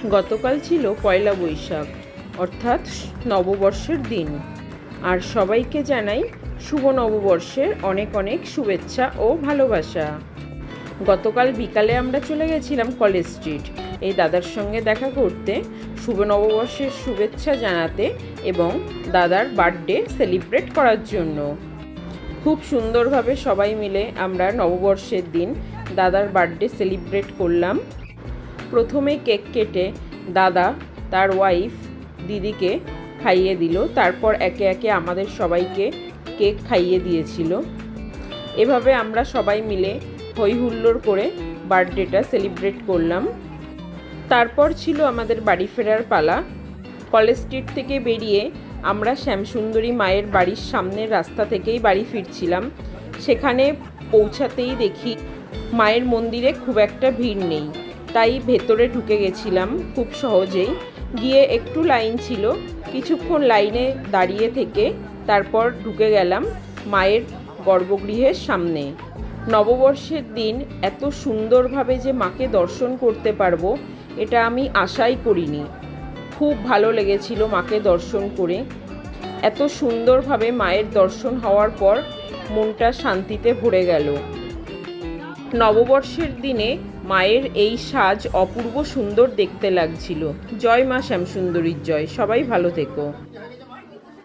গতকাল ছিল পয়লা বৈশাখ, অর্থাৎ নববর্ষের দিন। আর সবাইকে জানাই শুভ নববর্ষের অনেক অনেক শুভেচ্ছা ও ভালোবাসা। গতকাল বিকালে আমরা চলে গেছিলাম কলেজ স্ট্রিট এই দাদার সঙ্গে দেখা করতে, শুভ নববর্ষের শুভেচ্ছা জানাতে এবং দাদার বার্থডে সেলিব্রেট করার জন্য। খুব সুন্দরভাবে সবাই মিলে আমরা নববর্ষের দিন দাদার বার্থডে সেলিব্রেট করলাম। প্রথমে কেক কেটে দাদা তার ওয়াইফ দিদিকে খাইয়ে দিল, তারপর একে একে আমাদের সবাইকে কেক খাইয়ে দিয়েছিল। এভাবে আমরা সবাই মিলে হই হুল্লোড় করে বার্থডেটা সেলিব্রেট করলাম। তারপর ছিল আমাদের বাড়ি ফেরার পালা। কলেজ স্ট্রিট থেকে বেরিয়ে আমরা শ্যামসুন্দরী মায়ের বাড়ির সামনের রাস্তা থেকেই বাড়ি ফিরছিলাম। সেখানে পৌঁছাতেই দেখি মায়ের মন্দিরে খুব একটা ভিড় নেই, তাই ভেতরে ঢুকে গেছিলাম খুব সহজেই। গিয়ে একটু লাইন ছিল, কিছুক্ষণ লাইনে দাঁড়িয়ে থেকে তারপর ঢুকে গেলাম মায়ের গর্ভগৃহের সামনে। নববর্ষের দিন এত সুন্দরভাবে যে মাকে দর্শন করতে পারবো এটা আমি আশাই করিনি। খুব ভালো লেগেছিল মাকে দর্শন করে। এত সুন্দরভাবে মায়ের দর্শন হওয়ার পর মনটা শান্তিতে ভরে গেল। নববর্ষের দিনে মায়ের এই সাজ অপূর্ব সুন্দর দেখতে লাগছিল। জয় মা শ্যামসুন্দরীর জয়। সবাই ভালো থেকো।